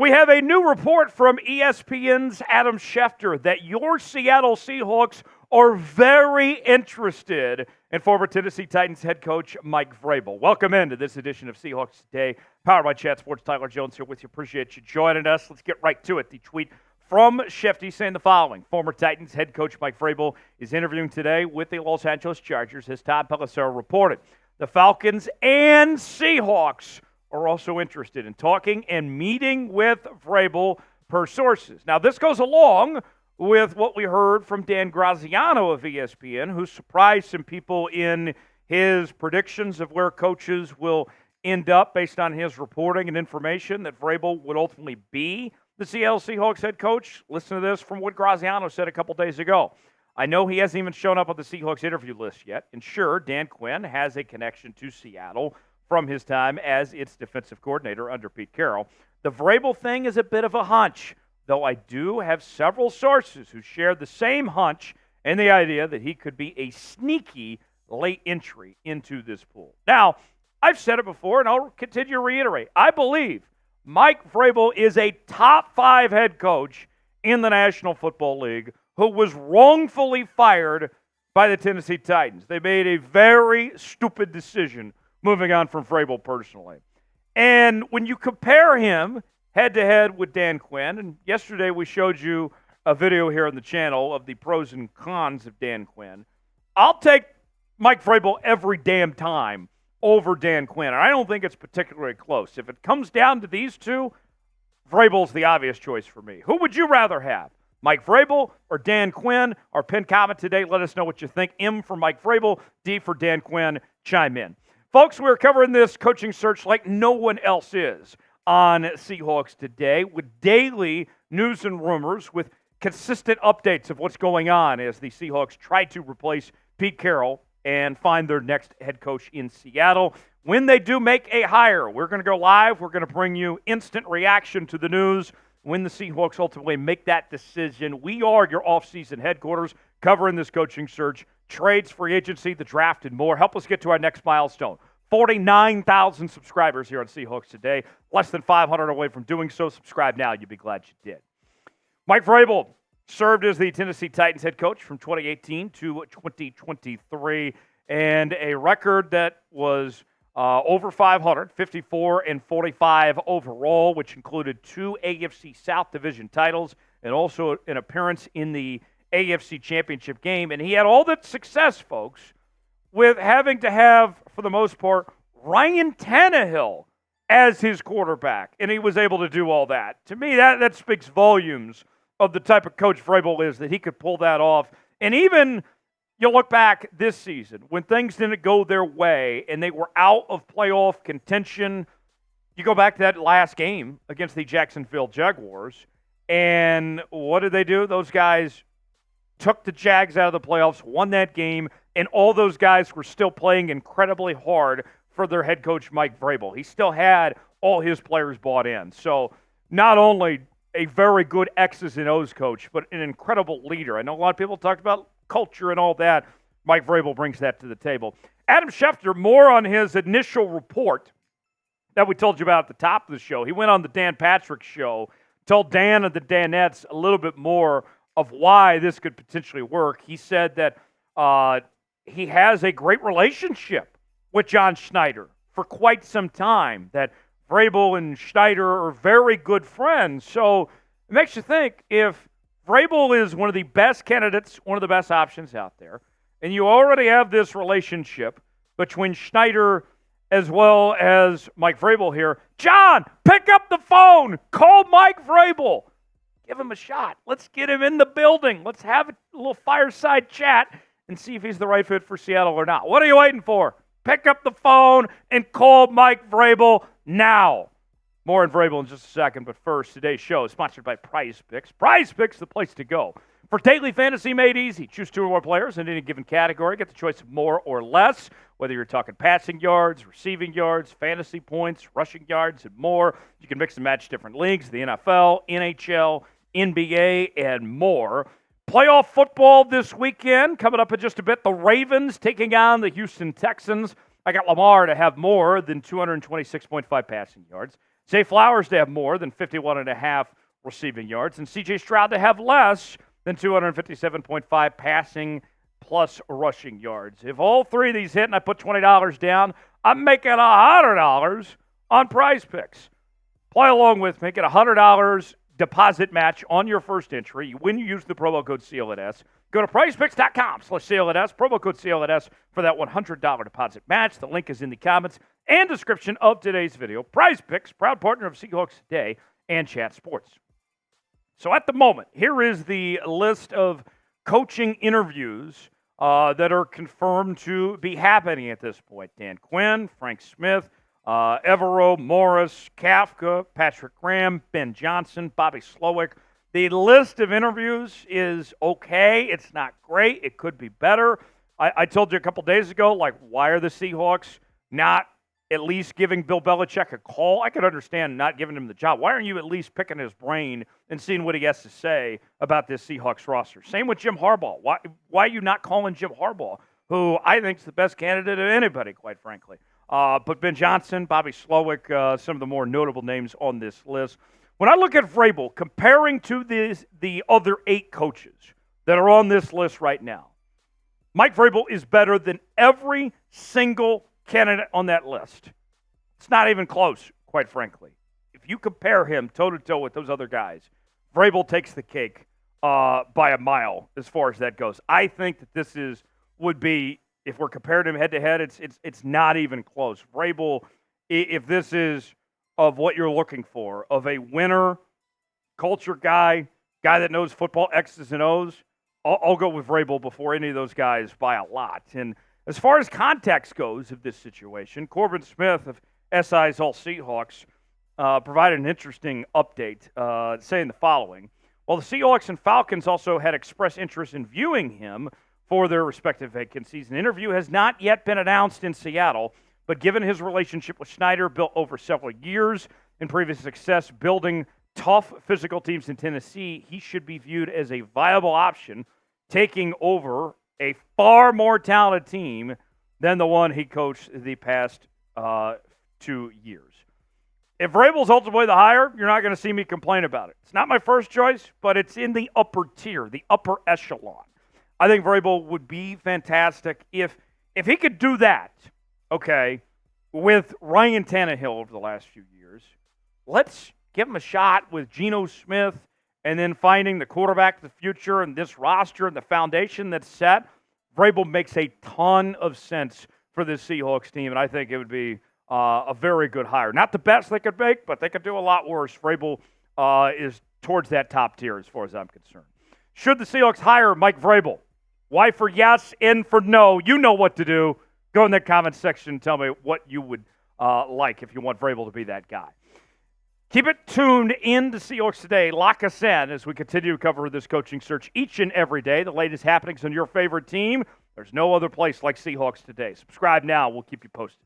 We have a new report from ESPN's Adam Schefter that your Seattle Seahawks are very interested in former Tennessee Titans head coach Mike Vrabel. Welcome into this edition of Seahawks Today, powered by Chat Sports. Tyler Jones here with you. Appreciate you joining us. Let's get right to it. The tweet from Schefter saying the following. Former Titans head coach Mike Vrabel is interviewing today with the Los Angeles Chargers. His Tom Pelissero reported the Falcons and Seahawks are also interested in talking and meeting with Vrabel per sources. Now, this goes along with what we heard from Dan Graziano of ESPN, who surprised some people in his predictions of where coaches will end up based on his reporting and information that Vrabel would ultimately be the Seattle Seahawks head coach. Listen to this from what Graziano said a couple days ago. I know he hasn't even shown up on the Seahawks interview list yet, and sure, Dan Quinn has a connection to Seattle from his time as its defensive coordinator under Pete Carroll. The Vrabel thing is a bit of a hunch, though I do have several sources who share the same hunch and the idea that he could be a sneaky late entry into this pool. Now, I've said it before, and I'll continue to reiterate. I believe Mike Vrabel is a top 5 head coach in the National Football League who was wrongfully fired by the Tennessee Titans. They made a very stupid decision moving on from Vrabel personally. And when you compare him head-to-head with Dan Quinn, and yesterday we showed you a video here on the channel of the pros and cons of Dan Quinn, I'll take Mike Vrabel every damn time over Dan Quinn, and I don't think it's particularly close. If it comes down to these two, Vrabel's the obvious choice for me. Who would you rather have, Mike Vrabel or Dan Quinn? Our pinned comment today, let us know what you think. M for Mike Vrabel, D for Dan Quinn, chime in. Folks, we're covering this coaching search like no one else is on Seahawks Today, with daily news and rumors, with consistent updates of what's going on as the Seahawks try to replace Pete Carroll and find their next head coach in Seattle. When they do make a hire, we're going to go live. We're going to bring you instant reaction to the news when the Seahawks ultimately make that decision. We are your off-season headquarters covering this coaching search, trades, free agency, the draft, and more. Help us get to our next milestone. 49,000 subscribers here on Seahawks Today. Less than 500 away from doing so. Subscribe now. You'll be glad you did. Mike Vrabel served as the Tennessee Titans head coach from 2018 to 2023, and a record that was over 500, 54 and 45 overall, which included 2 AFC South Division titles and also an appearance in the AFC Championship game. And he had all that success, folks, with having to have, for the most part, Ryan Tannehill as his quarterback. And he was able to do all that. To me, that speaks volumes of the type of coach Vrabel is, that he could pull that off. And even, you look back this season, when things didn't go their way and they were out of playoff contention, you go back to that last game against the Jacksonville Jaguars, and what did they do? Those guys took the Jags out of the playoffs, won that game, and all those guys were still playing incredibly hard for their head coach, Mike Vrabel. He still had all his players bought in. So not only a very good X's and O's coach, but an incredible leader. I know a lot of people talked about culture and all that. Mike Vrabel brings that to the table. Adam Schefter, more on his initial report that we told you about at the top of the show. He went on the Dan Patrick show, told Dan and the Danettes a little bit more of why this could potentially work. He said that he has a great relationship with John Schneider for quite some time, that Vrabel and Schneider are very good friends. So it makes you think, if Vrabel is one of the best candidates, one of the best options out there, and you already have this relationship between Schneider as well as Mike Vrabel here, John, pick up the phone, call Mike Vrabel. Give him a shot. Let's get him in the building. Let's have a little fireside chat and see if he's the right fit for Seattle or not. What are you waiting for? Pick up the phone and call Mike Vrabel now. More on Vrabel in just a second, but first, today's show is sponsored by Prize Picks. Prize Picks, the place to go for daily fantasy made easy. Choose 2 or more players in any given category. Get the choice of more or less, whether you're talking passing yards, receiving yards, fantasy points, rushing yards, and more. You can mix and match different leagues, the NFL, NHL, NBA, and more. Playoff football this weekend. Coming up in just a bit, the Ravens taking on the Houston Texans. I got Lamar to have more than 226.5 passing yards. Zay Flowers to have more than 51.5 receiving yards, and C.J. Stroud to have less than 257.5 passing plus rushing yards. If all three of these hit and I put $20 down, I'm making $100 on Prize Picks. Play along with me. Get $100 deposit match on your first entry when you use the promo code CLNS. Go to prizepicks.com/CLNS, promo code CLNS for that $100 deposit match. The link is in the comments and description of today's video. Prize Picks, proud partner of Seahawks Today and Chat Sports. So at the moment, here is the list of coaching interviews that are confirmed to be happening at this point. Dan Quinn, Frank Smith, Evero, Morris, Kafka, Patrick Graham, Ben Johnson, Bobby Slowick. The list of interviews is okay. It's not great. It could be better. I told you a couple days ago, like, why are the Seahawks not at least giving Bill Belichick a call? I could understand not giving him the job. Why aren't you at least picking his brain and seeing what he has to say about this Seahawks roster? Same with Jim Harbaugh. Why are you not calling Jim Harbaugh, who I think is the best candidate of anybody, quite frankly? But Ben Johnson, Bobby Slowick, some of the more notable names on this list. When I look at Vrabel, comparing to the other 8 coaches that are on this list right now, Mike Vrabel is better than every single candidate on that list. It's not even close, quite frankly. If you compare him toe-to-toe with those other guys, Vrabel takes the cake by a mile as far as that goes. I think that would be, if we're comparing him head-to-head, it's not even close. Vrabel, if this is of what you're looking for, of a winner, culture guy that knows football X's and O's, I'll go with Vrabel before any of those guys by a lot. And as far as context goes of this situation, Corbin Smith of SI's All Seahawks provided an interesting update saying the following. While the Seahawks and Falcons also had expressed interest in viewing him for their respective vacancies, an interview has not yet been announced in Seattle, but given his relationship with Schneider built over several years and previous success building tough physical teams in Tennessee, he should be viewed as a viable option, taking over a far more talented team than the one he coached the past 2 years. If Vrabel's ultimately the hire, you're not going to see me complain about it. It's not my first choice, but it's in the upper tier, the upper echelon. I think Vrabel would be fantastic if he could do that, okay, with Ryan Tannehill over the last few years. Let's give him a shot with Geno Smith and then finding the quarterback of the future and this roster and the foundation that's set. Vrabel makes a ton of sense for this Seahawks team, and I think it would be a very good hire. Not the best they could make, but they could do a lot worse. Vrabel is towards that top tier as far as I'm concerned. Should the Seahawks hire Mike Vrabel? Y for yes, N for no. You know what to do. Go in the comment section and tell me what you would like if you want Vrabel to be that guy. Keep it tuned in to Seahawks Today. Lock us in as we continue to cover this coaching search each and every day. The latest happenings on your favorite team. There's no other place like Seahawks Today. Subscribe now. We'll keep you posted.